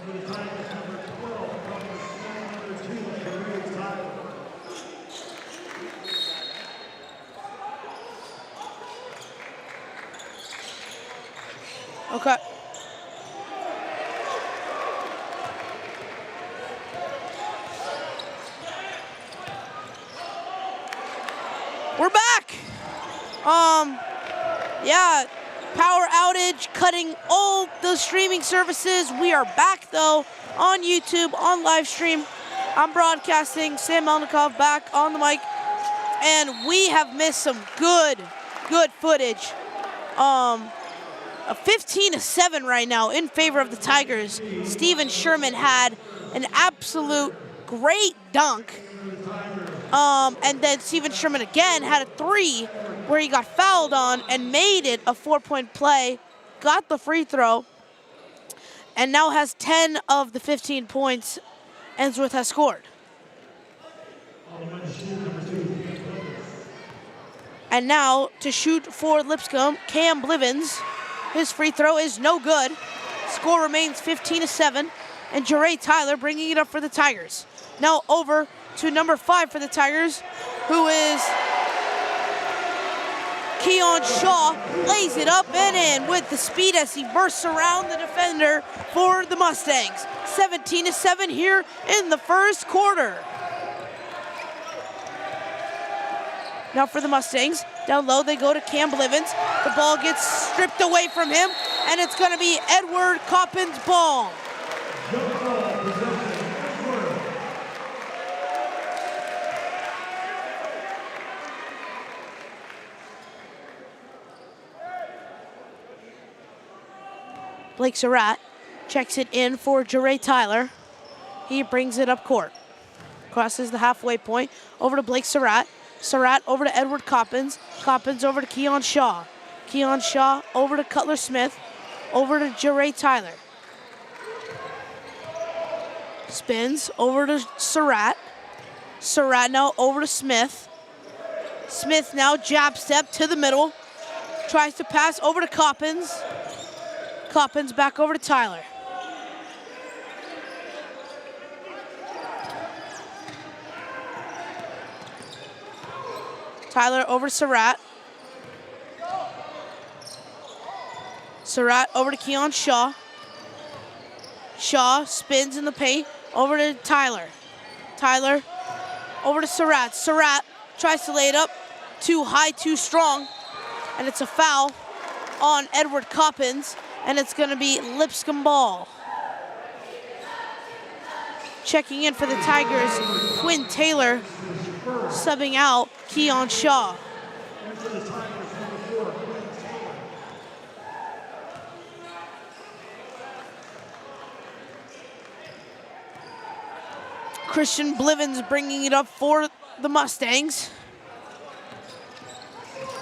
Okay. We're back. Yeah, power outage, cutting all the streaming services. We are back though on YouTube, on live stream. I'm broadcasting, Sam Melnikov back on the mic, and we have missed some good footage. A 15-7 right now in favor of the Tigers. Steven Sherman had an absolute great dunk. And then Steven Sherman again had a 3 where he got fouled on and made it a 4-point play, got the free throw, and now has 10 of the 15 points Ensworth has scored. And now to shoot for Lipscomb, Cam Blivens. His free throw is no good. Score remains 15-7, and Jare Tyler bringing it up for the Tigers. Now over to number 5 for the Tigers, who is Keon Shaw. Lays it up and in with the speed as he bursts around the defender for the Mustangs. 17-7 here in the first quarter. Now for the Mustangs, down low they go to Cam Blivens. The ball gets stripped away from him, and it's going to be Edward Coppin's ball. Blake Surratt checks it in for Jare Tyler. He brings it up court. Crosses the halfway point, over to Blake Surratt. Surratt over to Edward Coppins. Coppins over to Keon Shaw. Keon Shaw over to Cutler Smith. Over to Jare Tyler. Spins over to Surratt. Surratt now over to Smith. Smith now jab step to the middle. Tries to pass over to Coppins. Coppins back over to Tyler. Tyler over to Surratt. Surratt over to Keon Shaw. Shaw spins in the paint over to Tyler. Tyler over to Surratt. Surratt tries to lay it up. Too high, too strong. And it's a foul on Edward Coppins. And it's going to be Lipscomb ball. Checking in for the Tigers, Quinn Taylor subbing out Keon Shaw. Christian Blivens bringing it up for the Mustangs.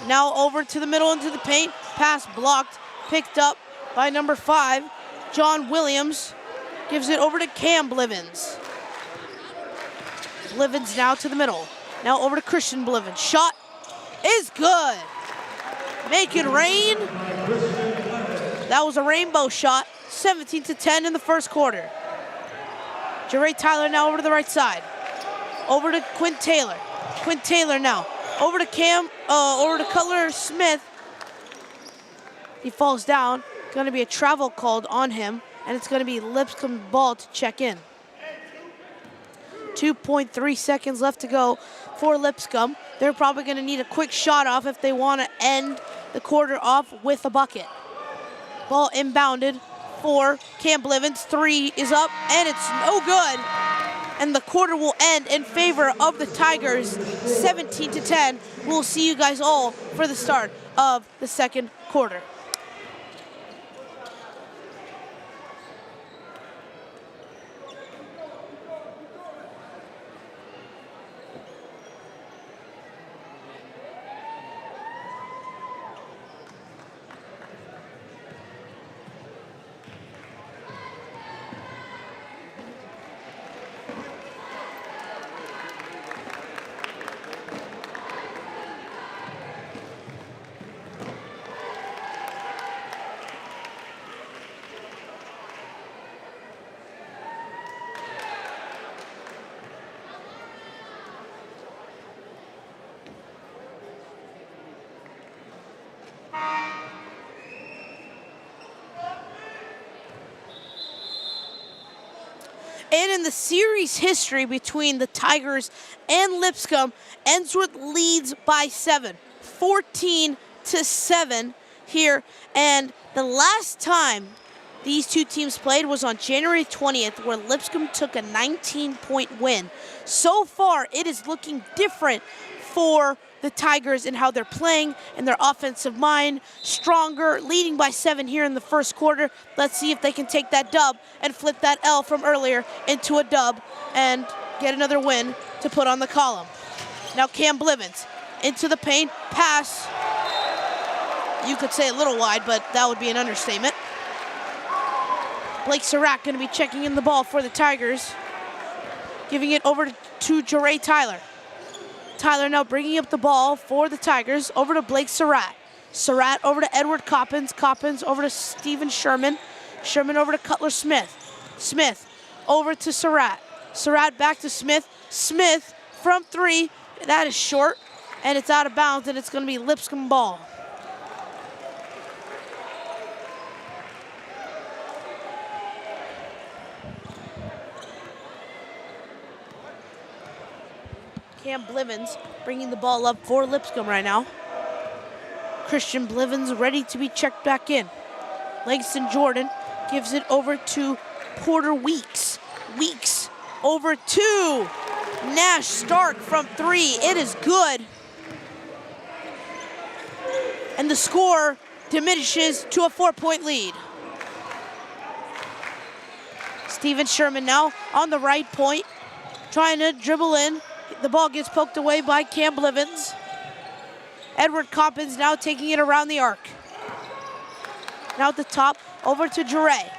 Now over to the middle into the paint. Pass blocked, picked up by number 5, John Williams. Gives it over to Cam Blivens. Blivens now to the middle. Now over to Christian Blivens. Shot is good. Make it rain. That was a rainbow shot. 17-10 in the first quarter. Jare Tyler now over to the right side. Over to Quinn Taylor. Quinn Taylor now. Over to Cutler Smith. He falls down. Going to be a travel called on him, and it's going to be Lipscomb ball to check in. 2.3 seconds left to go for Lipscomb. They're probably going to need a quick shot off if they want to end the quarter off with a bucket. Ball inbounded for Cam Blivens. 3 is up, and it's no good. And the quarter will end in favor of the Tigers, 17-10. We'll see you guys all for the start of the second quarter. And in the series history between the Tigers and Lipscomb, Ensworth leads by 7, 14-7 here. And the last time these two teams played was on January 20th, where Lipscomb took a 19-point win. So far, it is looking different for the Tigers and how they're playing and their offensive mind. Stronger, leading by 7 here in the first quarter. Let's see if they can take that dub and flip that L from earlier into a dub and get another win to put on the column. Now Cam Blivens into the paint, pass. You could say a little wide, but that would be an understatement. Blake Surratt going to be checking in the ball for the Tigers. Giving it over to Jare Tyler. Tyler now bringing up the ball for the Tigers, over to Blake Surratt. Surratt over to Edward Coppins. Coppins over to Steven Sherman. Sherman over to Cutler Smith. Smith over to Surratt. Surratt back to Smith. Smith from 3. That is short, and it's out of bounds, and it's going to be Lipscomb ball. Cam Blivens bringing the ball up for Lipscomb right now. Christian Blivens ready to be checked back in. Langston Jordan gives it over to Porter Weeks. Weeks over to Nash Stark from 3. It is good. And the score diminishes to a 4-point lead. Steven Sherman now on the right point, trying to dribble in. The ball gets poked away by Cam Blivens. Edward Coppins now taking it around the arc. Now at the top, over to Jare.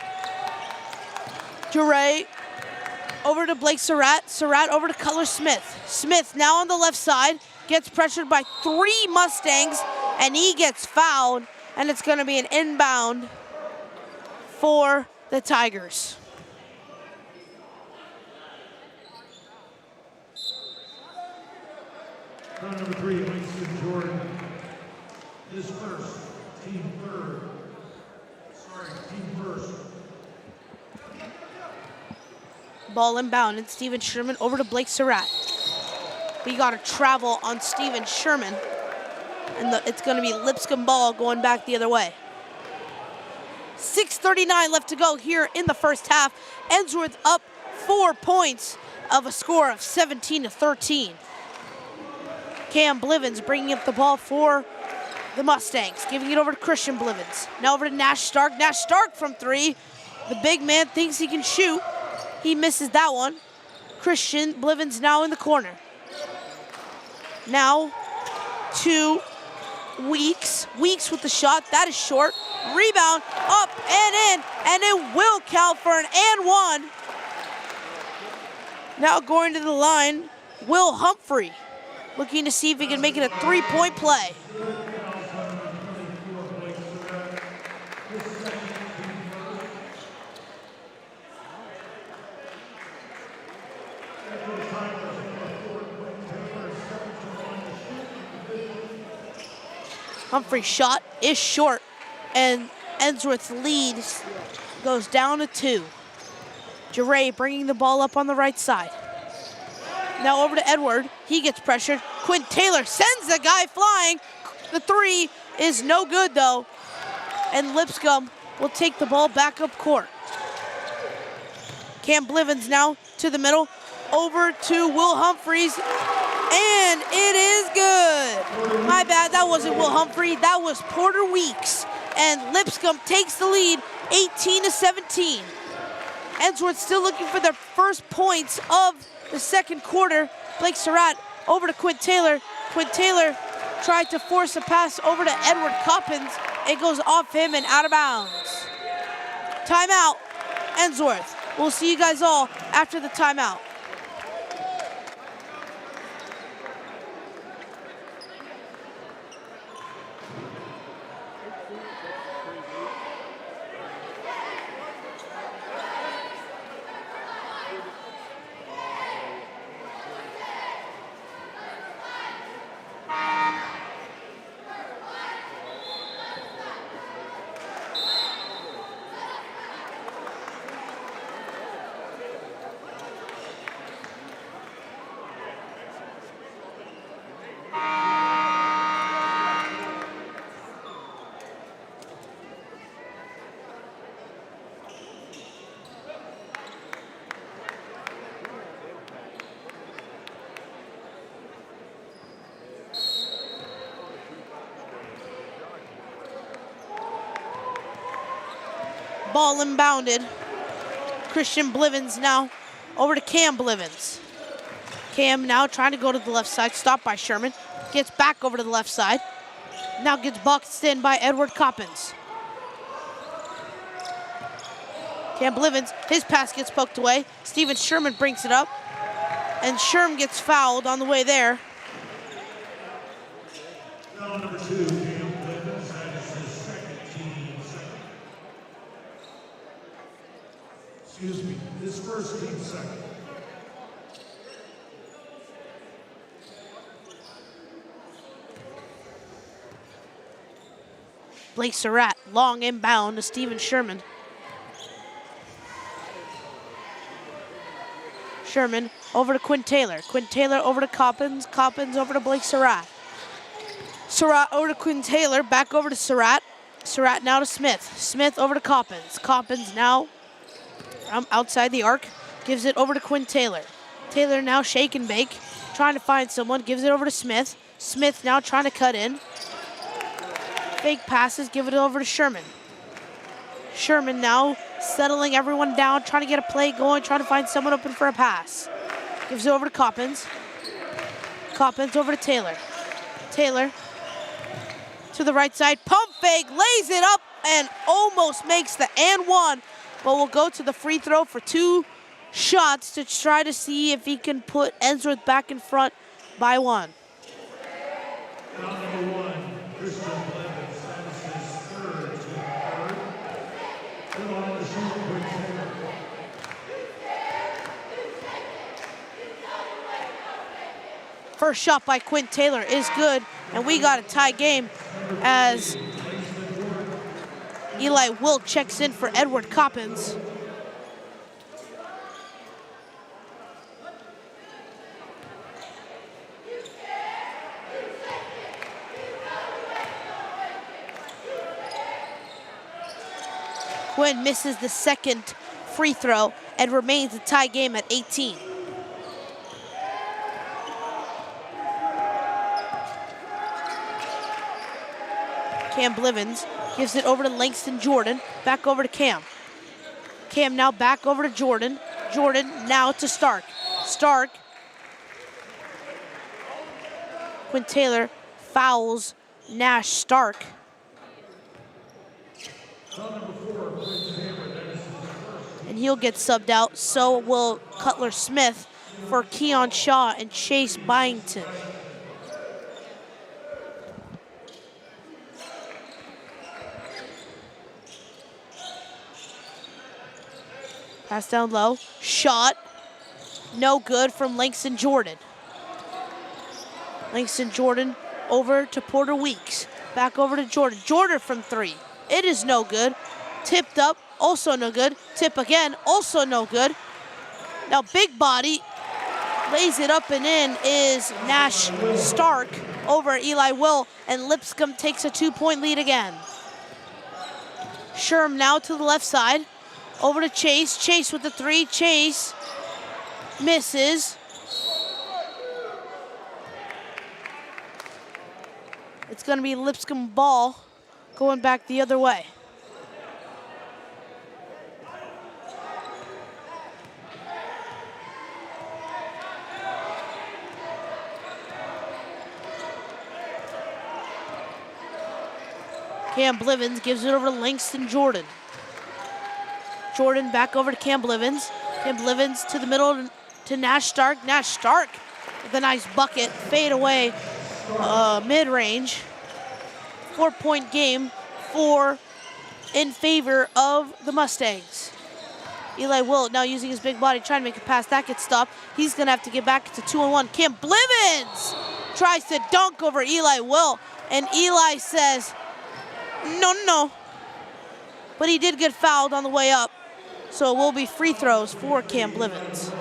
Jare over to Blake Surratt. Surratt over to Cutler Smith. Smith now on the left side, gets pressured by 3 Mustangs, and he gets fouled, and it's going to be an inbound for the Tigers. Round number 3, Langston Jordan. His first, team first. Ball inbound, and Steven Sherman over to Blake Surratt. We got a travel on Steven Sherman, and it's going to be Lipscomb ball going back the other way. 6:39 left to go here in the first half. Ensworth up 4 points of a score of 17-13. Cam Blivens bringing up the ball for the Mustangs, giving it over to Christian Blivens. Now over to Nash Stark. Nash Stark from 3. The big man thinks he can shoot. He misses that one. Christian Blivens now in the corner. Now to Weeks. Weeks with the shot. That is short. Rebound up and in, and it will count for an and 1. Now going to the line, Will Humphrey, looking to see if he can make it a 3-point play. Humphrey's shot is short, and Ensworth's lead goes down to 2. Jare bringing the ball up on the right side. Now over to Edward. He gets pressured. Quinn Taylor sends the guy flying. The 3 is no good, though. And Lipscomb will take the ball back up court. Cam Blivens now to the middle. Over to Will Humphreys. And it is good. My bad, that wasn't Will Humphrey. That was Porter Weeks. And Lipscomb takes the lead 18-17. Ensworth still looking for their first points of the second quarter. Blake Surratt over to Quinn Taylor. Quinn Taylor tried to force a pass over to Edward Coppins. It goes off him and out of bounds. Timeout, Ensworth. We'll see you guys all after the timeout. ball inbounded. Christian Blivens now over to Cam Blivens. Cam now trying to go to the left side, stopped by Sherman. Gets back over to the left side. Now gets boxed in by Edward Coppins. Cam Blivens, his pass gets poked away. Steven Sherman brings it up. And Sherman gets fouled on the way there. Foul number 2, Cam Blivens. That is his second team second. Excuse me, his first team second. Blake Surratt, long inbound to Steven Sherman. Sherman over to Quinn Taylor. Quinn Taylor over to Coppins. Coppins over to Blake Surratt. Surratt over to Quinn Taylor. Back over to Surratt. Surratt now to Smith. Smith over to Coppins. Coppins now from outside the arc. Gives it over to Quinn Taylor. Taylor now shake and bake. Trying to find someone. Gives it over to Smith. Smith now trying to cut in. Fake passes, give it over to Sherman. Sherman now settling everyone down, trying to get a play going, trying to find someone open for a pass. Gives it over to Coppins. Coppins over to Taylor. Taylor to the right side, pump fake, lays it up and almost makes the and one, but will go to the free throw for 2 shots to try to see if he can put Ensworth back in front by 1. Foul number 1, Christian Blevins. That is his third team third. Good on the shoot, Quinn Taylor. First shot by Quinn Taylor is good, and we got a tie game as Eli Wilt checks in for Edward Coppins. Quinn misses the second free throw and remains a tie game at 18. Cam Blivens gives it over to Langston Jordan, back over to Cam. Cam now back over to Jordan. Jordan now to Stark. Stark. Quinn Taylor fouls Nash Stark. And he'll get subbed out, so will Cutler Smith for Keon Shaw and Chase Byington. Pass down low, shot, no good from Langston Jordan. Langston Jordan over to Porter Weeks, back over to Jordan. Jordan from 3, it is no good. Tipped up, also no good. Tip again, also no good. Now big body, lays it up and in is Nash Stark over Eli Will, and Lipscomb takes a 2-point lead again. Sherm now to the left side. Over to Chase. Chase with the 3. Chase misses. It's going to be Lipscomb ball going back the other way. Cam Blivens gives it over to Langston Jordan. Jordan back over to Cam Blivens. Cam Blivens to the middle to Nash Stark. Nash Stark with a nice bucket. Fade away mid-range. 4-point game in favor of the Mustangs. Eli Wilt now using his big body, trying to make a pass. That gets stopped. He's going to have to get back to 2-on-1. Cam Blivens tries to dunk over Eli Wilt, and Eli says, no. But he did get fouled on the way up, so it will be free throws for Cam Blivens.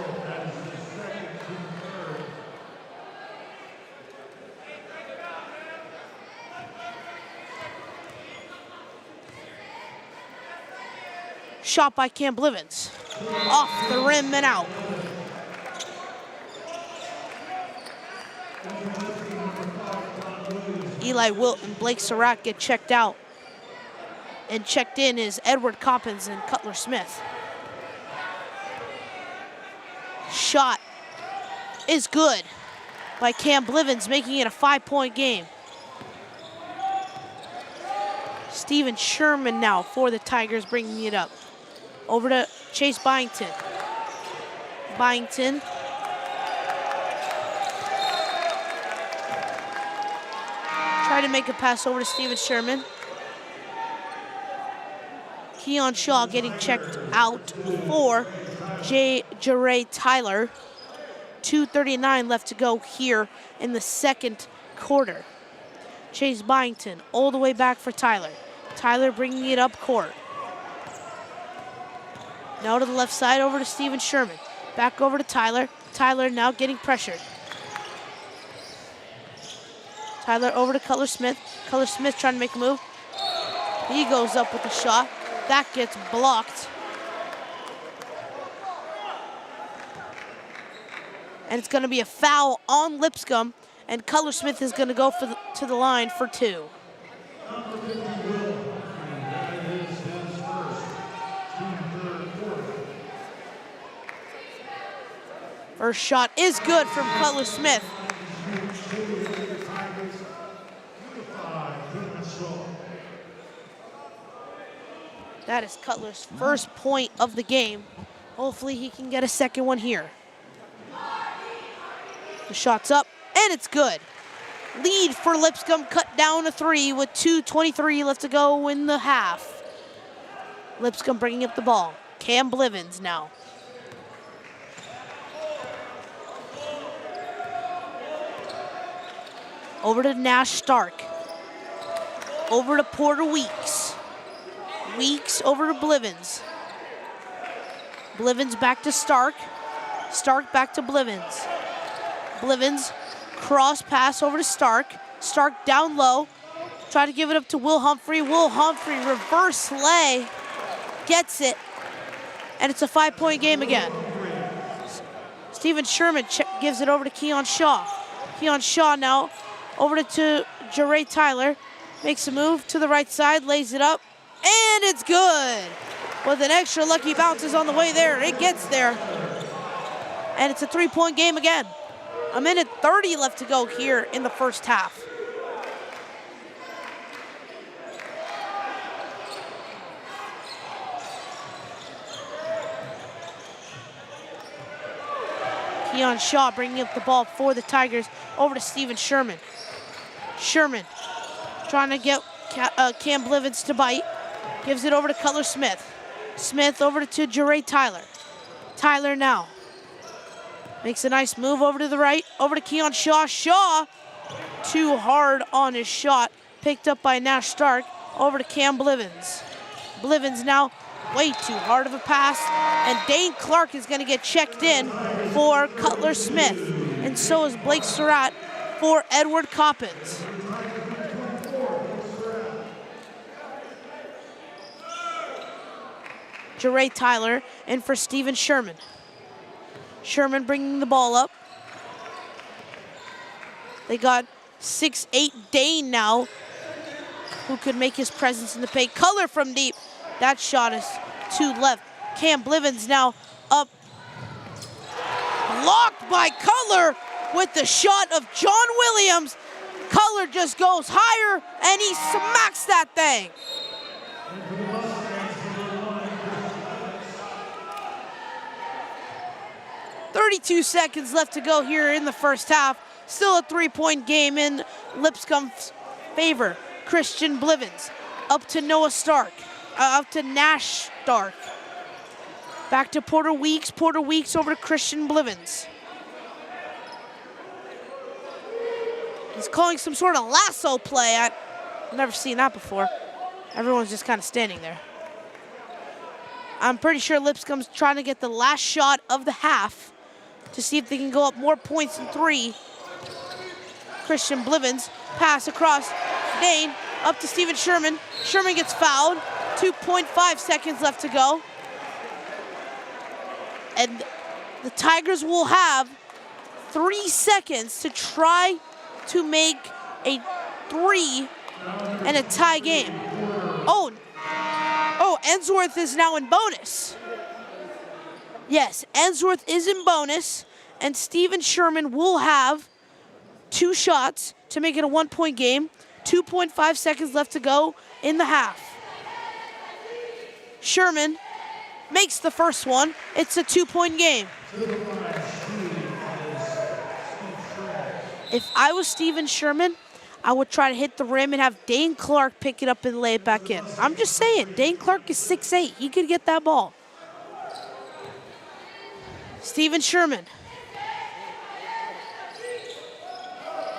Shot by Cam Blivens. Off the rim and out. Eli Wilt and Blake Surratt get checked out. And checked in is Edward Coppins and Cutler Smith. Shot is good by Cam Blivens, making it a 5-point game. Steven Sherman now for the Tigers, bringing it up. Over to Chase Byington. Byington. Try to make a pass over to Steven Sherman. Keon Shaw getting checked out for Jaray Tyler. 2:39 left to go here in the second quarter. Chase Byington all the way back for Tyler. Tyler bringing it up court. Now to the left side, over to Steven Sherman. Back over to Tyler. Tyler now getting pressured. Tyler over to Cutler Smith. Cutler Smith trying to make a move. He goes up with a shot. That gets blocked. And it's going to be a foul on Lipscomb, and Cutler Smith is going to go to the line for 2. First shot is good from Cutler Smith. That is Cutler's first point of the game. Hopefully he can get a second one here. The shot's up, and it's good. Lead for Lipscomb cut down to 3 with 2:23 left to go in the half. Lipscomb bringing up the ball. Cam Blivens now. Over to Nash Stark. Over to Porter Weeks. Weeks over to Blivens. Blivens back to Stark. Stark back to Blivens. Blivens, cross pass over to Stark. Stark down low. Try to give it up to Will Humphrey. Will Humphrey, reverse lay. Gets it. And it's a 5-point game again. Steven Sherman gives it over to Keon Shaw. Keon Shaw now over to Jaray Tyler. Makes a move to the right side, lays it up. And it's good. With an extra lucky bounces on the way there. It gets there. And it's a 3-point game again. 1:30 left to go here in the first half. Keon Shaw bringing up the ball for the Tigers over to Steven Sherman. Sherman trying to get Cam Blivens to bite. Gives it over to Cutler Smith. Smith over to Jaray Tyler. Tyler now. Makes a nice move over to the right. Over to Keon Shaw. Shaw, too hard on his shot. Picked up by Nash Stark. Over to Cam Blivens. Blivens now, way too hard of a pass. And Dane Clark is going to get checked in for Cutler Smith. And so is Blake Surratt for Edward Coppins. Jaray Tyler in for Steven Sherman. Sherman bringing the ball up. They got 6'8" Dane now, who could make his presence in the paint. Cutler from deep. That shot is to left. Cam Blivens now up. Blocked by Cutler with the shot of John Williams. Cutler just goes higher, and he smacks that thing. 32 seconds left to go here in the first half. Still a 3-point game in Lipscomb's favor. Christian Blivens up to Noah Stark, up to Nash Stark. Back to Porter Weeks. Porter Weeks over to Christian Blivens. He's calling some sort of lasso play. I've never seen that before. Everyone's just kind of standing there. I'm pretty sure Lipscomb's trying to get the last shot of the half to see if they can go up more points than 3. Christian Blivens, pass across Dane, up to Steven Sherman. Sherman gets fouled. 2.5 seconds left to go. And the Tigers will have 3 seconds to try to make a 3 and a tie game. Oh, Oh, Ensworth is now in bonus. Yes, Ensworth is in bonus, and Steven Sherman will have 2 shots to make it a 1-point game. 2.5 seconds left to go in the half. Sherman makes the first one. It's a 2-point game. If I was Steven Sherman, I would try to hit the rim and have Dane Clark pick it up and lay it back in. I'm just saying, Dane Clark is 6'8". He could get that ball. Steven Sherman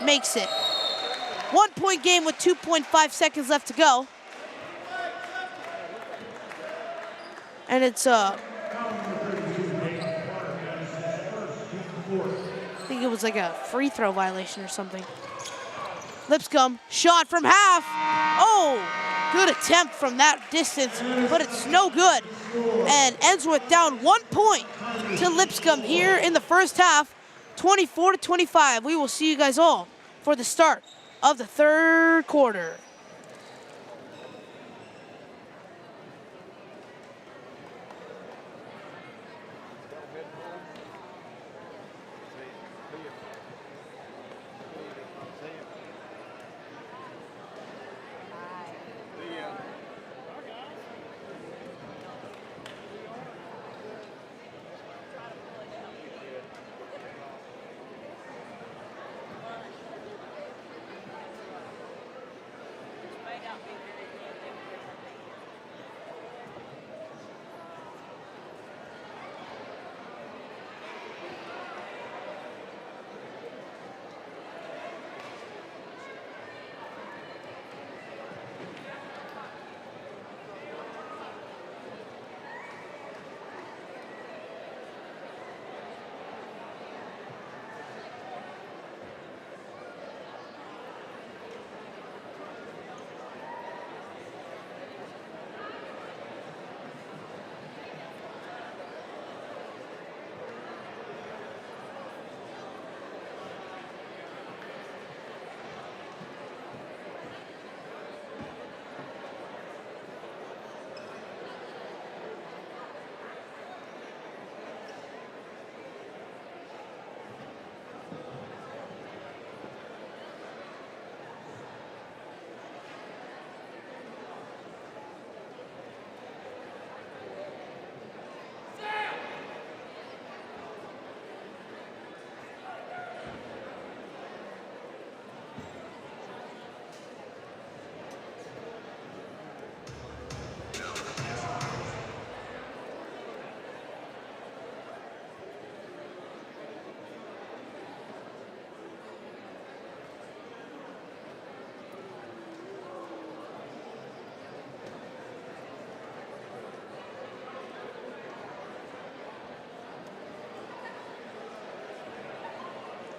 makes it. 1-point game with 2.5 seconds left to go. And it's I think it was like a free throw violation or something. Lipscomb, shot from half. Oh, good attempt from that distance, but it's no good. And Ensworth down 1 point to Lipscomb here in the first half, 24-25. We will see you guys all for the start of the third quarter.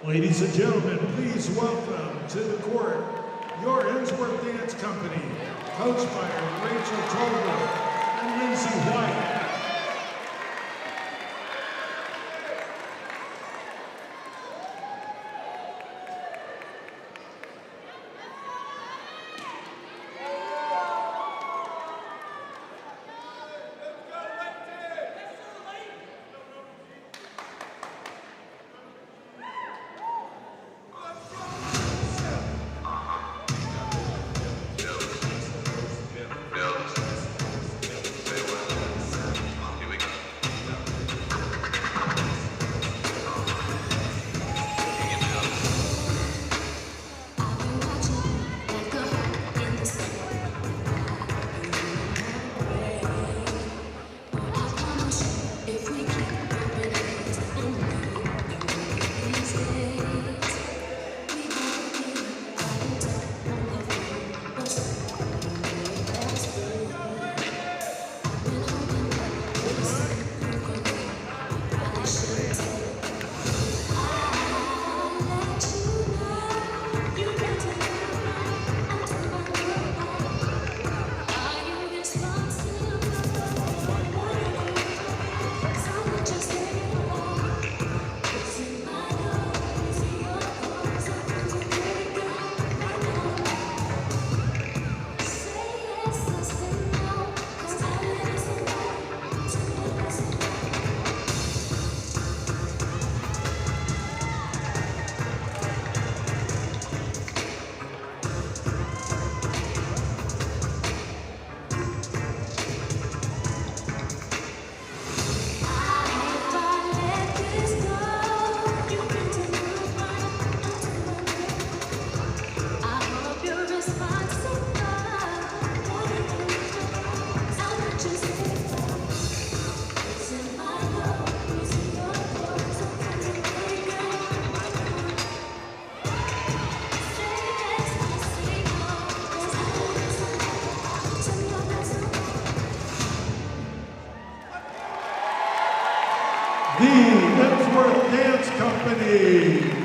Ladies and gentlemen, please welcome to the court your Ensworth Dance Company, coached by Rachel Tolbert and Lindsay White. the Ensworth Dance Company.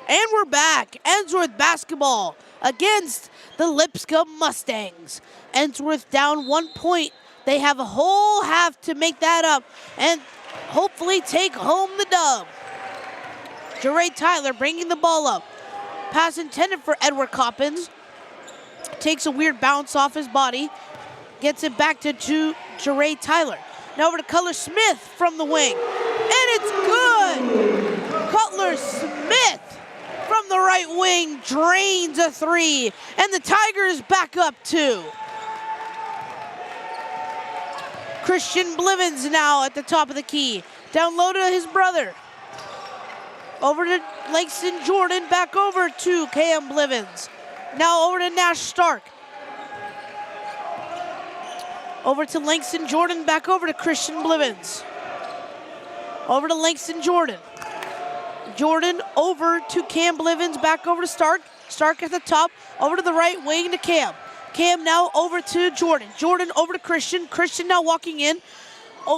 And we're back. Ensworth basketball against the Lipscomb Mustangs. Ensworth down 1 point. They have a whole half to make that up and hopefully take home the dub. Jeray Tyler bringing the ball up. Pass intended for Edward Coppins. Takes a weird bounce off his body. Gets it back to Jeray Tyler. Now over to Cutler Smith from the wing. And it's good! Cutler Smith from the right wing drains a three. And the Tigers back up 2. Christian Blivens now at the top of the key. Down low to his brother. Over to Langston Jordan, back over to Cam Blivens. Now over to Nash Stark. Over to Langston Jordan, back over to Christian Blivens. Over to Langston Jordan. Jordan over to Cam Blivens, back over to Stark. Stark at the top, over to the right wing to Cam. Cam now over to Jordan. Jordan over to Christian. Christian now walking in,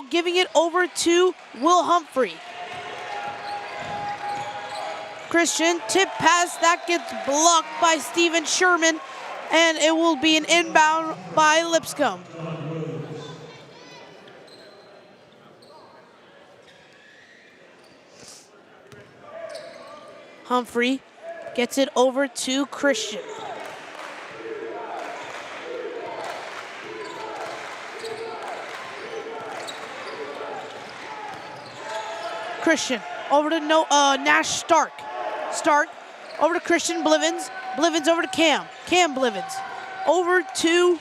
giving it over to Will Humphrey. Christian, tip pass, that gets blocked by Steven Sherman, and it will be an inbound by Lipscomb. Humphrey gets it over to Christian. Christian over to Nash Stark. Stark over to Christian Blivens. Blivens over to Cam. Cam Blivens over to,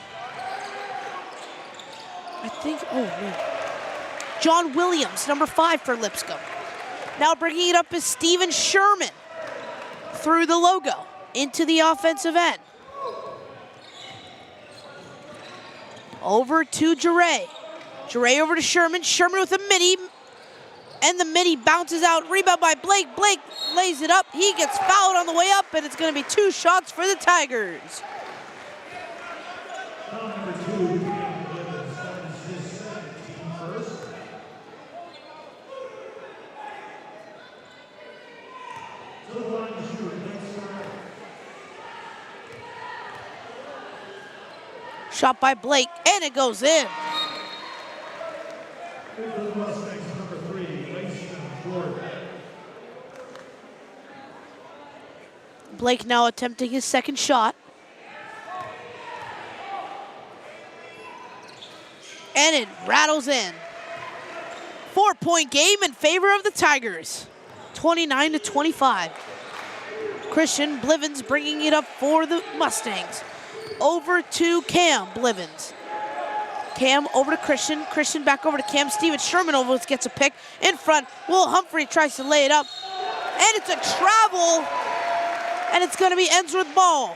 John Williams, number 5 for Lipscomb. Now bringing it up is Steven Sherman through the logo into the offensive end. Over to Jeray. Jeray over to Sherman. Sherman with a midi. And the midi bounces out. Rebound by Blake. Blake lays it up. He gets fouled on the way up, and it's going to be 2 shots for the Tigers. Number 2, that is his second team first. To the line to shoot, Shot by Blake, and it goes in. Blake now attempting his second shot. And it rattles in. 4-point game in favor of the Tigers. 29-25. Christian Blivens bringing it up for the Mustangs. Over to Cam Blivens. Cam over to Christian. Christian back over to Cam. Steven Sherman almost gets a pick in front. Will Humphrey tries to lay it up. And it's a travel. And it's going to be Ensworth ball.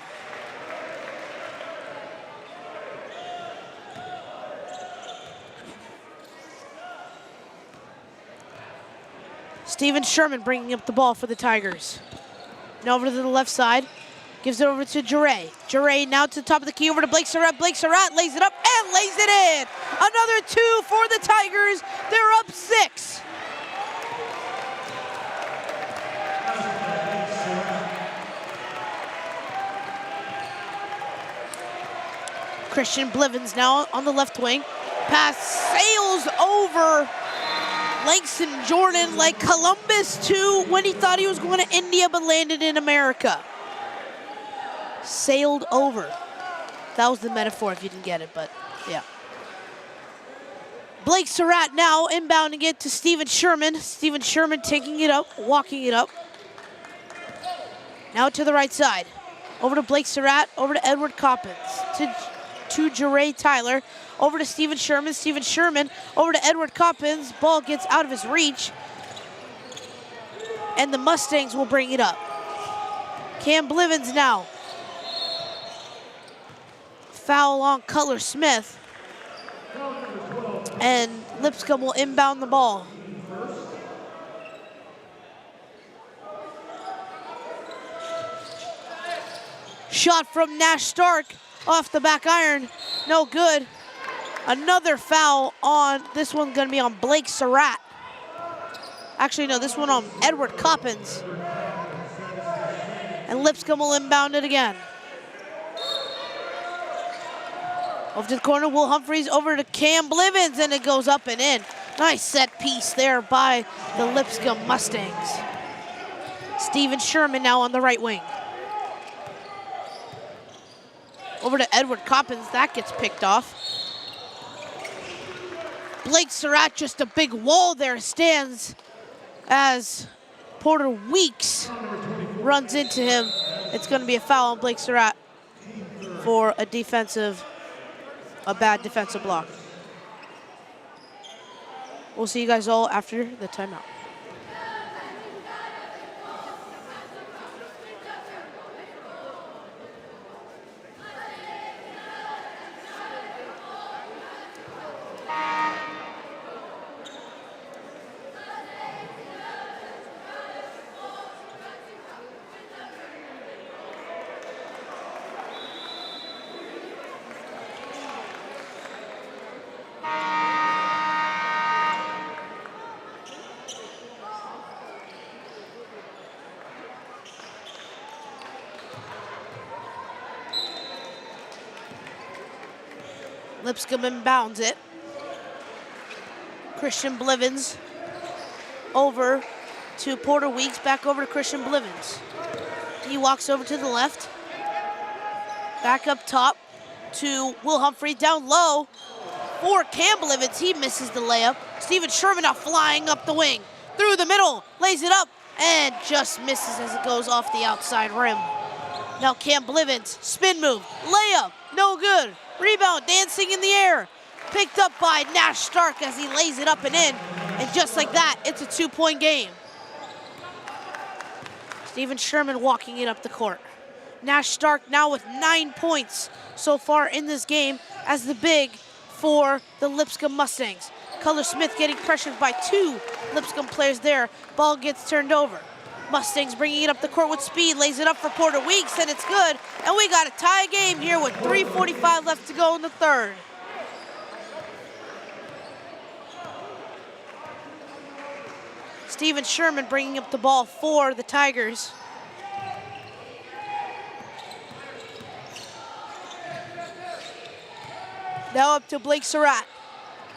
Steven Sherman bringing up the ball for the Tigers. Now over to the left side. Gives it over to Jeray. Jeray now to the top of the key over to Blake Surratt. Blake Surratt lays it up and lays it in. Another 2 for the Tigers. They're up 6. Christian Blivens now on the left wing. Pass sails over Langston Jordan like Columbus too when he thought he was going to India but landed in America. Sailed over. That was the metaphor if you didn't get it, but yeah. Blake Surratt now inbounding it to Steven Sherman. Steven Sherman taking it up, walking it up. Now to the right side. Over to Blake Surratt, over to Edward Coppins. To Jeray Tyler, over to Steven Sherman. Steven Sherman over to Edward Coppins. Ball gets out of his reach. And the Mustangs will bring it up. Cam Blivens now. Foul on Cutler Smith. And Lipscomb will inbound the ball. Shot from Nash Stark off the back iron. No good. Another foul on, this one's going to be on Blake Surratt. Actually, no, this one on Edward Coppins. And Lipscomb will inbound it again. Over to the corner, Will Humphreys over to Cam Blivens, and it goes up and in. Nice set piece there by the Lipscomb Mustangs. Steven Sherman now on the right wing. Over to Edward Coppins, that gets picked off. Blake Surratt, just a big wall there, stands as Porter Weeks runs into him. It's gonna be a foul on Blake Surratt for a bad defensive block. We'll see you guys all after the timeout. Lipscomb inbounds it. Christian Blivens over to Porter Weeks, back over to Christian Blivens. He walks over to the left. Back up top to Will Humphrey, down low for Cam Blivens. He misses the layup. Steven Sherman now flying up the wing. Through the middle, lays it up, and just misses as it goes off the outside rim. Now Cam Blivens, spin move, layup, no good. Rebound, dancing in the air. Picked up by Nash Stark as he lays it up and in. And just like that, it's a 2-point game. Steven Sherman walking it up the court. Nash Stark now with 9 points so far in this game as the big for the Lipscomb Mustangs. Cutler Smith getting pressured by 2 Lipscomb players there. Ball gets turned over. Mustangs bringing it up the court with speed, lays it up for Porter Weeks, and it's good. And we got a tie game here with 3:45 left to go in the third. Steven Sherman bringing up the ball for the Tigers. Now up to Blake Surratt.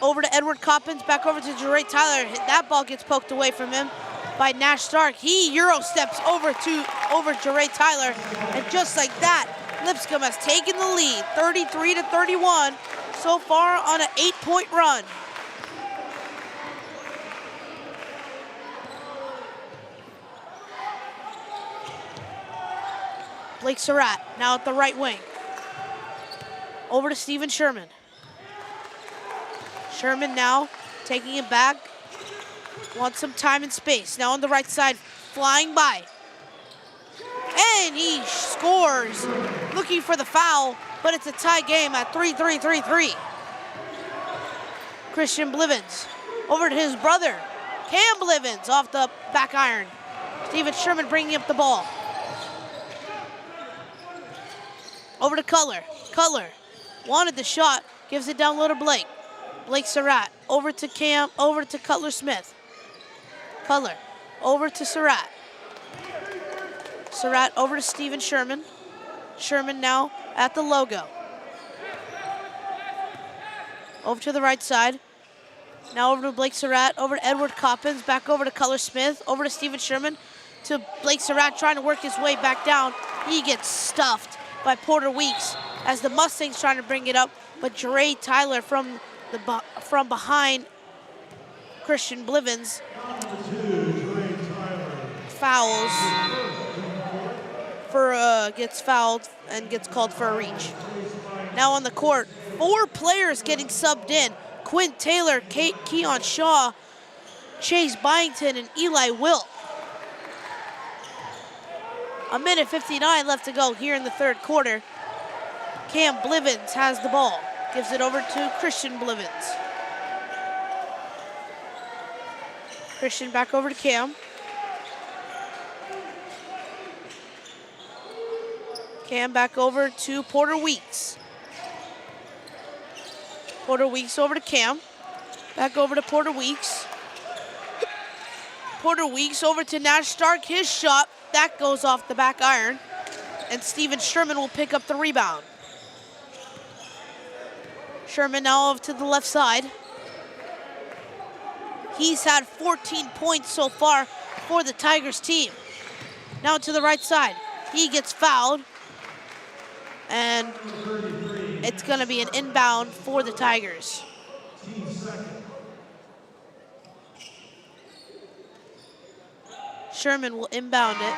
Over to Edward Coppins, back over to Jeray Tyler. That ball gets poked away from him by Nash Stark. He Euro steps over Jeray Tyler, and just like that, Lipscomb has taken the lead, 33-31, so far on an 8-point run. Blake Surratt now at the right wing. Over to Steven Sherman. Sherman now taking it back. Wants some time and space. Now on the right side, flying by. And he scores. Looking for the foul, but it's a tie game at 3-3-3-3. Christian Blivens over to his brother. Cam Blivens off the back iron. Steven Sherman bringing up the ball. Over to Cutler. Cutler wanted the shot, gives it down low to Blake. Blake Surratt over to Cam, over to Cutler Smith. Cutler over to Surratt. Surratt over to Steven Sherman. Sherman now at the logo. Over to the right side. Now over to Blake Surratt, over to Edward Coppins, back over to Cutler Smith, over to Steven Sherman, to Blake Surratt trying to work his way back down. He gets stuffed by Porter Weeks as the Mustangs trying to bring it up, but Jeray Tyler from behind Christian Blivens gets fouled and gets called for a reach. Now on the court, 4 players getting subbed in. Quinn Taylor, Keon Shaw, Chase Byington, and Eli Wilt. 1:59 left to go here in the third quarter. Cam Blivens has the ball. Gives it over to Christian Blivens. Christian back over to Cam. Cam back over to Porter Weeks. Porter Weeks over to Cam. Back over to Porter Weeks. Porter Weeks over to Nash Stark. His shot That goes off the back iron, and Steven Sherman will pick up the rebound. Sherman now over to the left side. He's had 14 points so far for the Tigers team. Now to the right side. He gets fouled, and it's gonna be an inbound for the Tigers. Sherman will inbound it.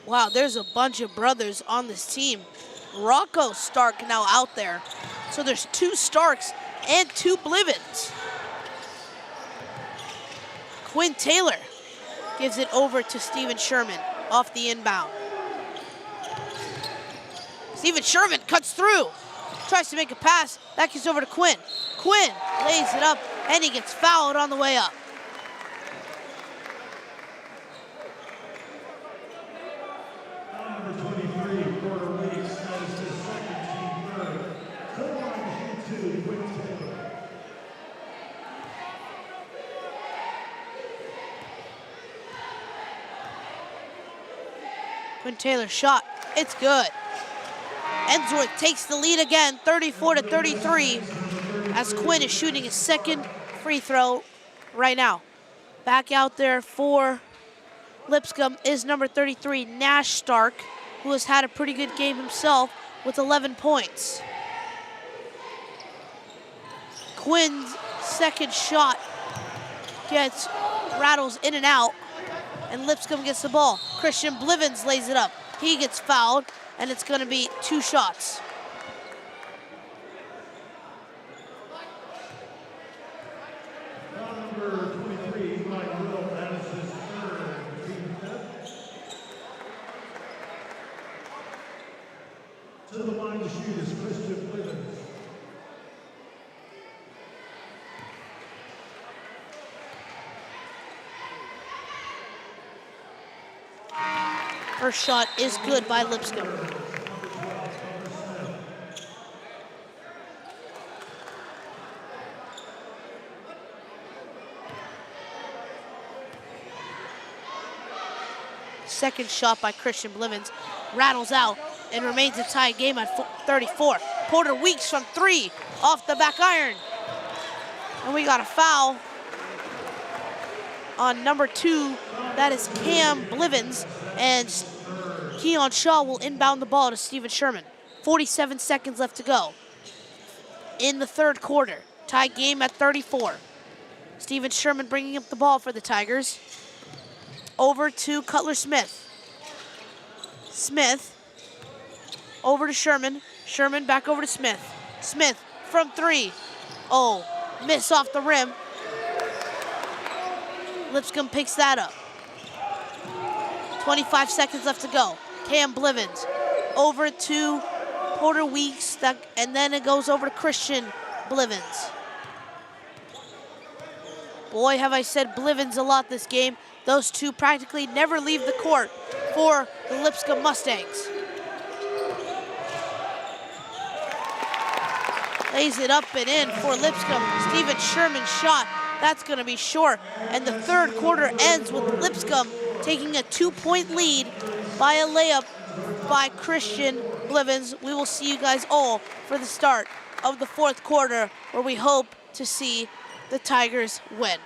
Wow, there's a bunch of brothers on this team. Rocco Stark now out there. So there's 2 Starks and 2 Blivens. Quinn Taylor gives it over to Steven Sherman off the inbound. Steven Sherman cuts through, tries to make a pass. That gets over to Quinn. Quinn lays it up, and he gets fouled on the way up. Quinn Taylor's shot, it's good. Ensworth takes the lead again, 34-33, as Quinn is shooting his second free throw right now. Back out there for Lipscomb is number 33, Nash Stark, who has had a pretty good game himself with 11 points. Quinn's second shot rattles in and out, and Lipscomb gets the ball. Christian Blivens lays it up. He gets fouled, and it's gonna be 2 shots. Number 23, Mike Will, that is his third team fifth. To the line to shoot is Christian Blivens. First shot is good by Lipscomb. Second shot by Christian Blivens rattles out and remains a tie game at 34. Porter Weeks from 3 off the back iron. And we got a foul on number 2. That is Cam Blivens, and Keon Shaw will inbound the ball to Steven Sherman. 47 seconds left to go in the third quarter. Tie game at 34. Steven Sherman bringing up the ball for the Tigers. Over to Cutler Smith. Smith over to Sherman. Sherman back over to Smith. Smith from 3. Oh, miss off the rim. Lipscomb picks that up. 25 seconds left to go. Cam Blivens over to Porter Weeks, and then it goes over to Christian Blivens. Boy, have I said Blivens a lot this game. Those two practically never leave the court for the Lipscomb Mustangs. Lays it up and in for Lipscomb. Steven Sherman's shot, that's gonna be short. And the third quarter ends with Lipscomb taking a 2-point lead by a layup by Christian Blivens. We will see you guys all for the start of the fourth quarter, where we hope to see the Tigers win.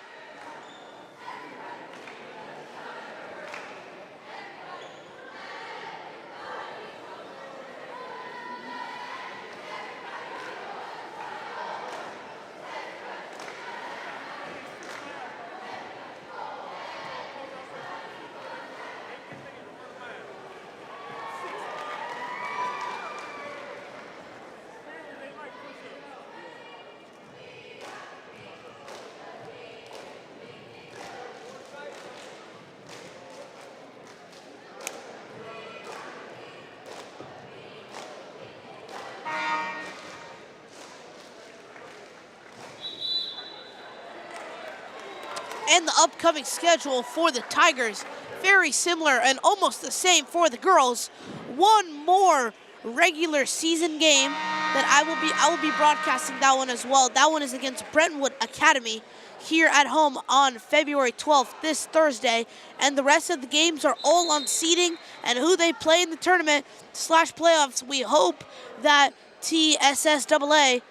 And the upcoming schedule for the Tigers, very similar and almost the same for the girls. One more regular season game that I will be broadcasting that one as well. That one is against Brentwood Academy here at home on February 12th, this Thursday. And the rest of the games are all on seeding and who they play in the tournament / playoffs. We hope that TSSAA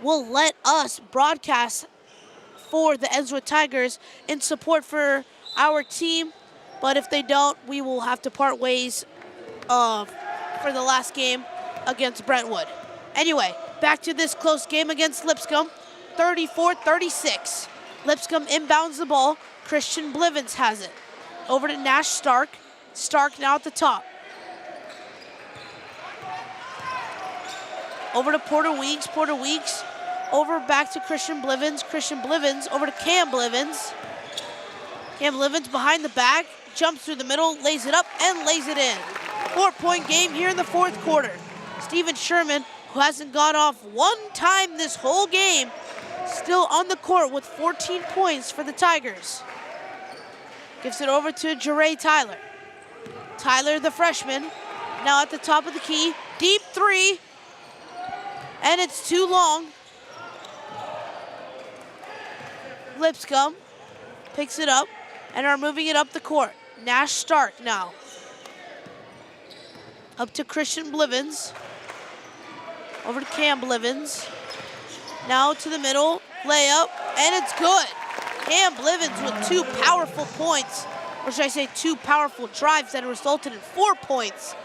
will let us broadcast for the Ensworth Tigers in support for our team. But if they don't, we will have to part ways for the last game against Brentwood. Anyway, back to this close game against Lipscomb, 34-36. Lipscomb inbounds the ball. Christian Blivens has it. Over to Nash Stark. Stark now at the top. Over to Porter Weeks. Porter Weeks over back to Christian Blivens. Christian Blivens over to Cam Blivens. Cam Blivens behind the back. Jumps through the middle, lays it up, and lays it in. 4-point game here in the fourth quarter. Steven Sherman, who hasn't gone off one time this whole game, still on the court with 14 points for the Tigers. Gives it over to Jeray Tyler. Tyler, the freshman, now at the top of the key. Deep three, and it's too long. Lipscomb picks it up and are moving it up the court. Nash Stark now. Up to Christian Blivens. Over to Cam Blivens. Now to the middle, layup, and it's good. Cam Blivens with 2 powerful points, or should I say 2 powerful drives that resulted in 4 points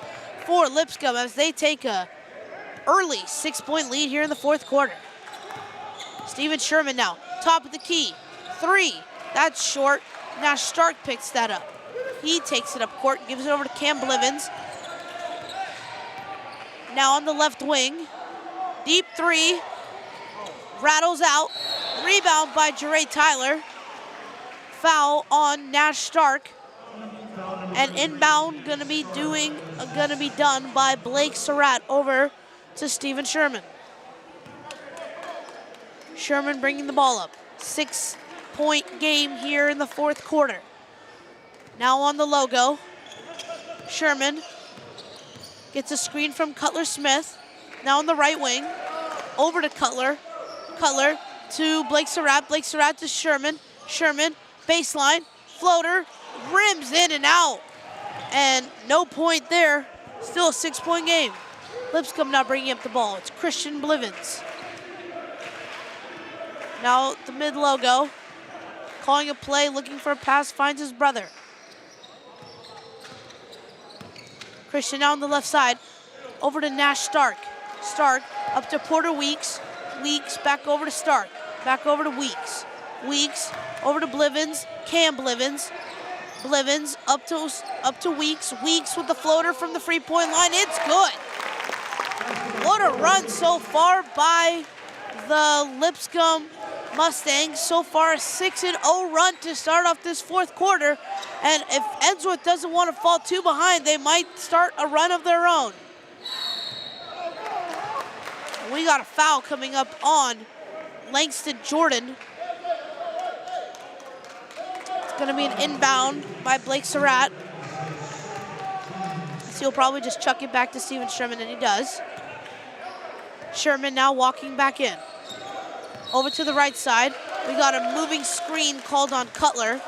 for Lipscomb as they take a early 6-point lead here in the fourth quarter. Steven Sherman now, top of the key, 3, that's short. Nash Stark picks that up. He takes it up court, gives it over to Cam Blivens. Now on the left wing, deep 3, rattles out, rebound by Jeray Tyler. Foul on Nash Stark. And inbound gonna be done by Blake Surratt over to Steven Sherman. Sherman bringing the ball up. 6-point game here in the fourth quarter. Now on the logo, Sherman gets a screen from Cutler Smith. Now on the right wing, over to Cutler. Cutler to Blake Surratt. Blake Surratt to Sherman. Sherman, baseline, floater, rims in and out. And no point there. Still a 6-point game. Lipscomb now bringing up the ball. It's Christian Blivens. Now the mid logo, calling a play, looking for a pass, finds his brother. Christian now on the left side, over to Nash Stark. Stark up to Porter Weeks. Weeks back over to Stark. Back over to Weeks. Weeks over to Blivens. Cam Blivens. Blivens up to Weeks. Weeks with the floater from the 3-point line. It's good. What a run so far by the Lipscomb Mustangs. So far a 6-0 run to start off this fourth quarter. And if Ensworth doesn't want to fall too behind, they might start a run of their own. We got a foul coming up on Langston Jordan. It's gonna be an inbound by Blake Surratt. So he'll probably just chuck it back to Steven Sherman, and he does. Sherman now walking back in. Over to the right side. We got a moving screen called on Cutler.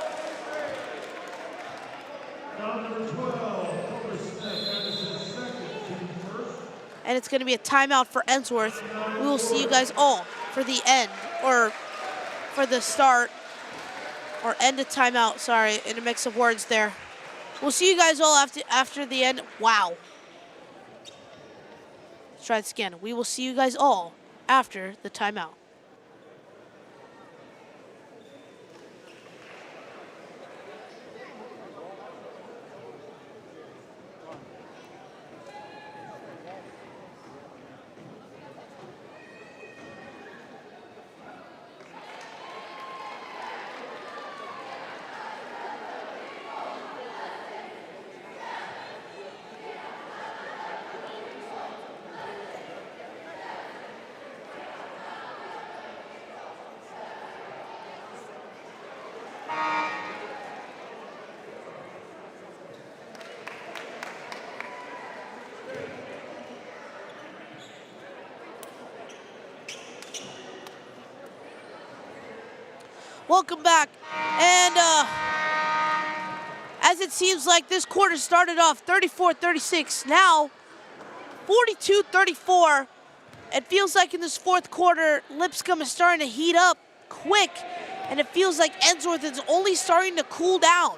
And it's going to be a timeout for Ensworth. We will see you guys all for the end, or for the start, or end of timeout, sorry, in a mix of words there. We'll see you guys all after the end. Wow. Let's try this again. We will see you guys all after the timeout. Welcome back. And as it seems like this quarter started off 34-36, now 42-34. It feels like in this fourth quarter, Lipscomb is starting to heat up quick, and it feels like Ensworth is only starting to cool down.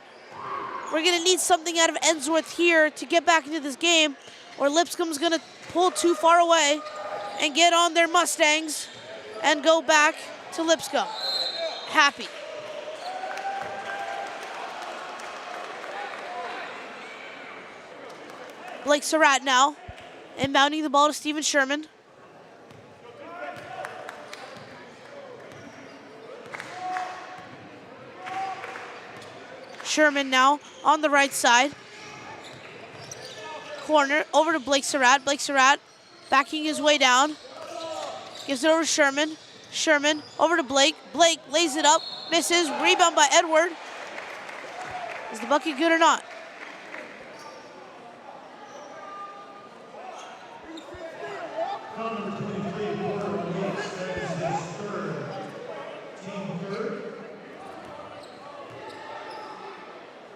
We're gonna need something out of Ensworth here to get back into this game, or Lipscomb's gonna pull too far away and get on their Mustangs and go back to Lipscomb. Happy. Blake Surratt now, inbounding the ball to Steven Sherman. Sherman now on the right side. Corner, over to Blake Surratt. Blake Surratt backing his way down. Gives it over to Sherman. Sherman over to Blake. Blake lays it up, misses. Rebound by Edward. Is the bucket good or not?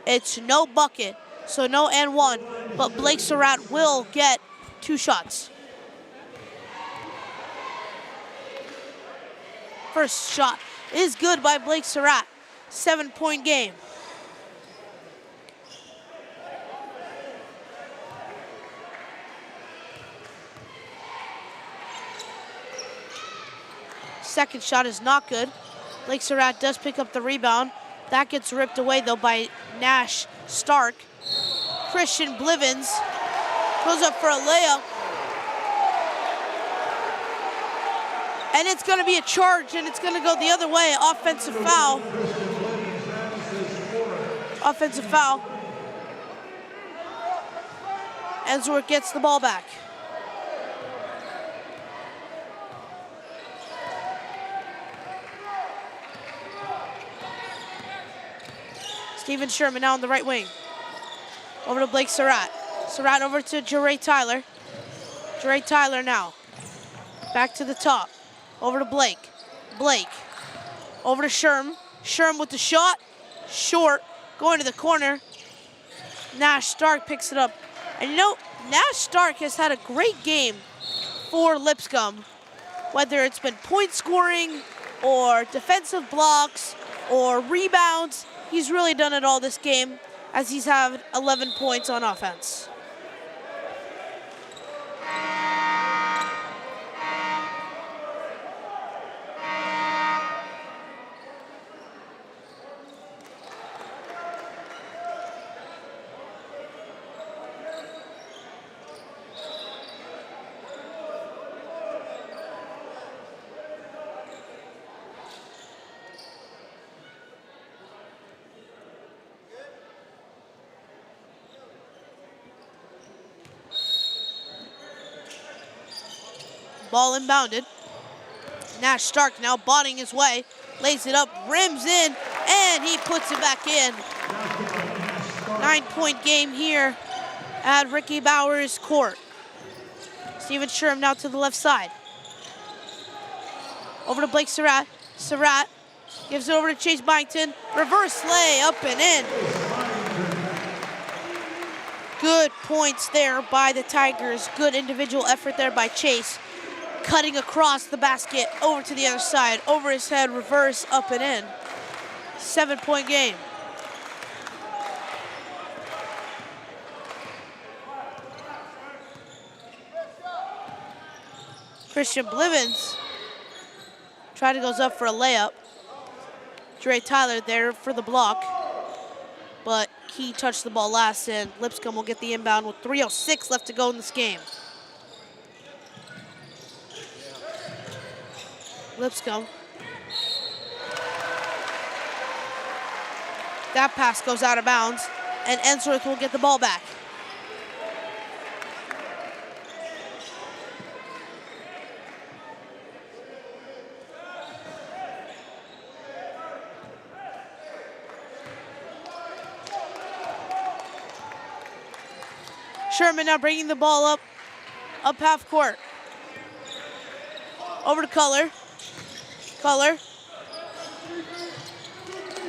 It's no bucket, so no and one, but Blake Surratt will get 2 shots. First shot is good by Blake Surratt. 7-point game. Second shot is not good. Blake Surratt does pick up the rebound. That gets ripped away though by Nash Stark. Christian Blivens goes up for a layup. And it's gonna be a charge, and it's gonna go the other way. Offensive foul. Offensive foul. Ensworth gets the ball back. Steven Sherman now on the right wing. Over to Blake Surratt. Surratt over to Jeray Tyler. Jeray Tyler now. Back to the top. Over to Blake. Blake. Over to Sherm. Sherm with the shot. Short. Going to the corner. Nash Stark picks it up. And you know, Nash Stark has had a great game for Lipscomb. Whether it's been point scoring or defensive blocks or rebounds, he's really done it all this game, as he's had 11 points on offense. Ball inbounded. Nash Stark now botting his way, lays it up, rims in, and he puts it back in. 9-point game here at Ricky Bauer's court. Steven Sherm now to the left side. Over to Blake Surratt. Surratt gives it over to Chase Byington. Reverse lay, up and in. Good points there by the Tigers. Good individual effort there by Chase. Cutting across the basket, over to the other side, over his head, reverse, up and in. 7-point game. Christian Blivens goes up for a layup. Dre Tyler there for the block, but he touched the ball last, and Lipscomb will get the inbound with 3:06 left to go in this game. Lipscomb. That pass goes out of bounds, and Ensworth will get the ball back. Sherman now bringing the ball up half court. Over to Color. Color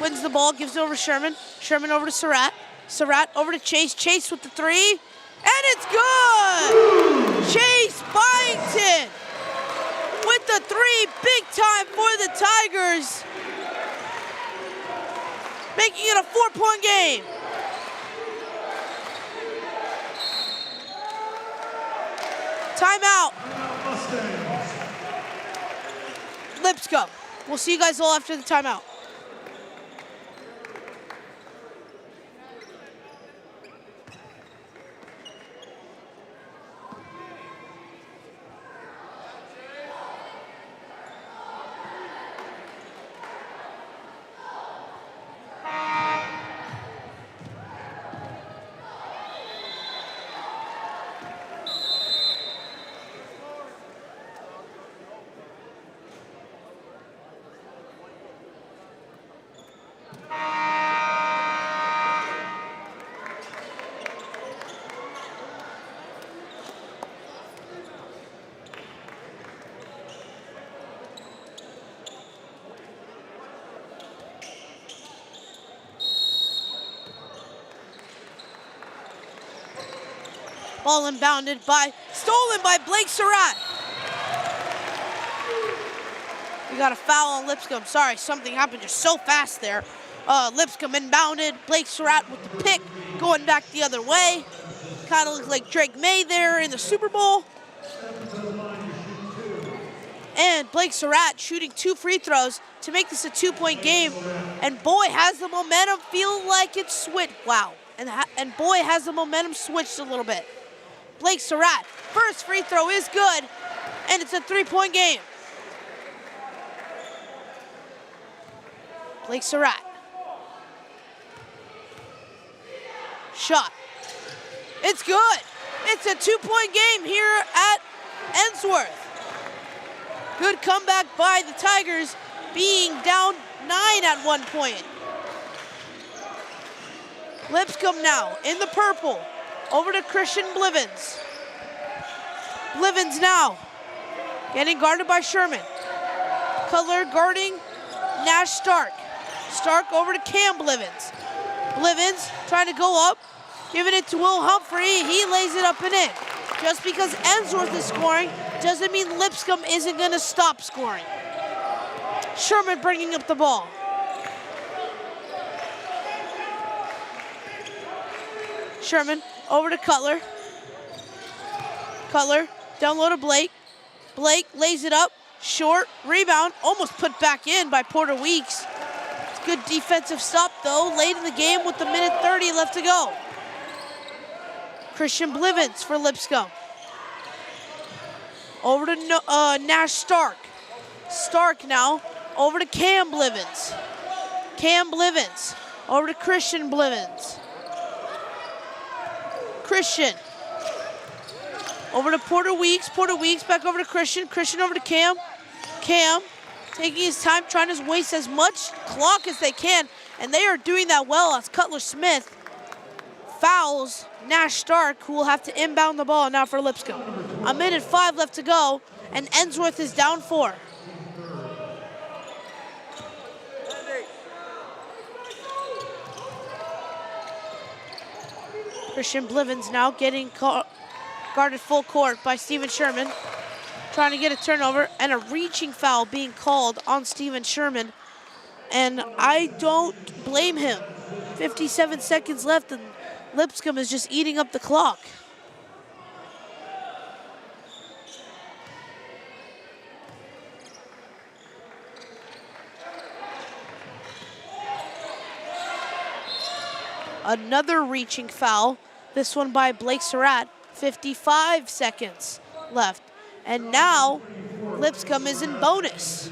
wins the ball, gives it over to Sherman. Sherman over to Surratt. Surratt over to Chase. Chase with the three, and it's good! Chase Byington with the three, big time for the Tigers, making it a 4-point game. Timeout. Lipscomb. We'll see you guys all after the timeout. Ball stolen by Blake Surratt. We got a foul on Lipscomb. Sorry, something happened just so fast there. Lipscomb inbounded. Blake Surratt with the pick, going back the other way. Kind of looks like Drake May there in the Super Bowl. And Blake Surratt shooting 2 free throws to make this a 2-point game. And boy, has the momentum feel like it's switched. Wow. And boy, has the momentum switched a little bit. Blake Surratt, first free throw is good, and it's a 3-point game. Blake Surratt. Shot. It's good. It's a 2-point game here at Ensworth. Good comeback by the Tigers, being down 9 at one point. Lipscomb now in the purple. Over to Christian Blivens. Blivens now getting guarded by Sherman. Cutler guarding Nash Stark. Stark over to Cam Blivens. Blivens trying to go up, giving it to Will Humphrey. He lays it up and in. Just because Ensworth is scoring doesn't mean Lipscomb isn't going to stop scoring. Sherman bringing up the ball. Sherman over to Cutler. Cutler down low to Blake. Blake lays it up, short, rebound, almost put back in by Porter Weeks. Good defensive stop though, late in the game with the minute 30 left to go. Christian Blivens for Lipscomb. Over to Nash Stark. Stark now over to Cam Blivens. Cam Blivens over to Christian Blivens. Christian over to Porter Weeks. Porter Weeks back over to Christian. Christian over to Cam. Cam taking his time, trying to waste as much clock as they can, and they are doing that well as Cutler Smith fouls Nash Stark, who will have to inbound the ball now for Lipscomb. A minute 5 left to go, and Ensworth is down 4. Christian Blivens now getting guarded full court by Steven Sherman. Trying to get a turnover and a reaching foul being called on Steven Sherman. And I don't blame him. 57 seconds left and Lipscomb is just eating up the clock. Another reaching foul, this one by Blake Surratt, 55 seconds left. And now, Lipscomb is in bonus.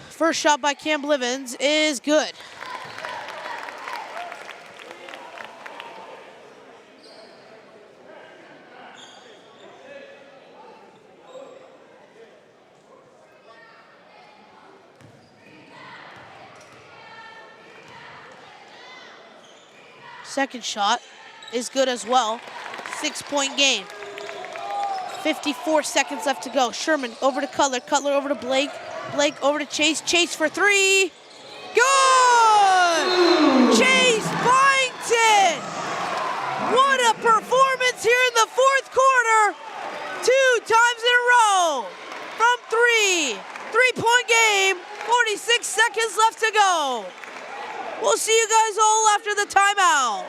First shot by Cam Blivens is good. second shot is good as well. 6-point game. 54 seconds left to go. Sherman over to Cutler. Cutler over to Blake. Blake over to Chase. Chase for three. Good! Chase Byington! What a performance here in the fourth quarter. 2 times in a row from three. 3-point game. 46 seconds left to go. We'll see you guys all after the timeout.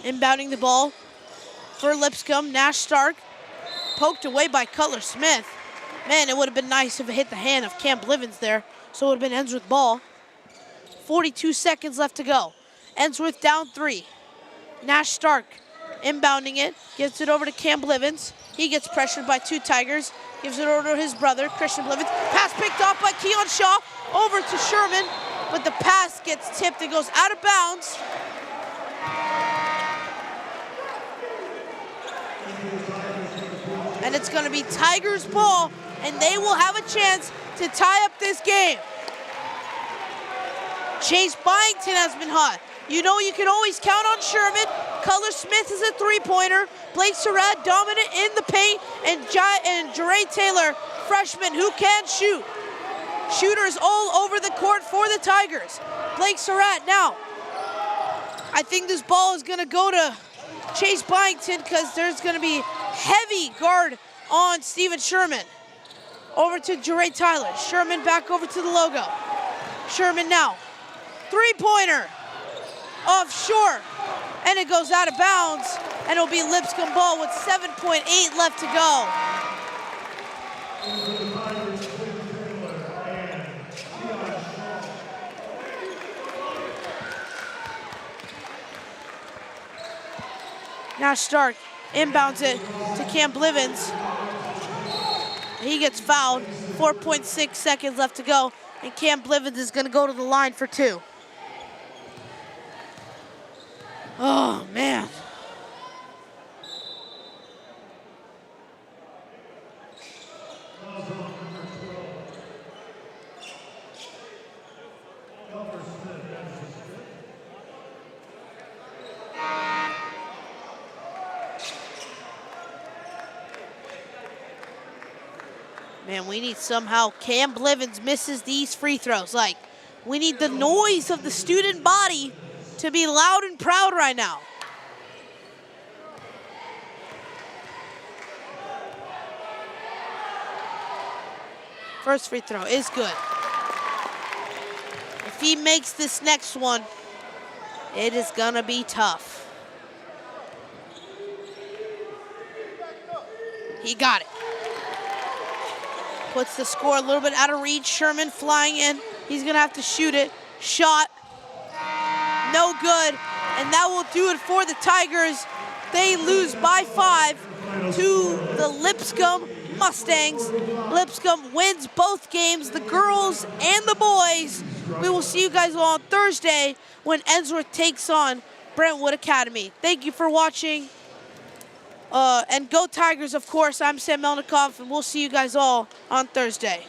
Inbounding the ball for Lipscomb. Nash Stark poked away by Cutler Smith. Man, it would have been nice if it hit the hand of Cam Blivens there, so it would have been Ensworth ball. 42 seconds left to go. Ensworth down 3. Nash Stark inbounding it, gives it over to Cam Blivens. He gets pressured by 2 Tigers, gives it over to his brother, Christian Blivens. Pass picked off by Keon Shaw, over to Sherman, but the pass gets tipped and goes out of bounds. And it's going to be Tigers ball, and they will have a chance to tie up this game. Chase Byington has been hot. You know you can always count on Sherman. Cutler Smith is a 3-pointer. Blake Surratt dominant in the paint, and Jeray Taylor, freshman, who can shoot. Shooters all over the court for the Tigers. Blake Surratt now. I think this ball is going to go to Chase Byington because there's going to be heavy guard on Steven Sherman. Over to Jeray Tyler. Sherman back over to the logo. Sherman now. 3-pointer. Offshore. And it goes out of bounds. And it'll be Lipscomb ball with 7.8 left to go. Now Stark inbounds it to Cam Blivens. He gets fouled. 4.6 seconds left to go. And Cam Blivens is going to go to the line for 2. Oh, man. Man, we need somehow Cam Blivens misses these free throws. Like, we need the noise of the student body to be loud and proud right now. First free throw is good. If he makes this next one, it is gonna be tough. He got it. Puts the score a little bit out of reach. Sherman flying in. He's gonna have to shoot it. Shot. No good. And that will do it for the Tigers. They lose by 5 to the Lipscomb Mustangs. Lipscomb wins both games, the girls and the boys. We will see you guys all on Thursday when Ensworth takes on Brentwood Academy. Thank you for watching. And go Tigers, of course. I'm Sam Melnikoff, and we'll see you guys all on Thursday.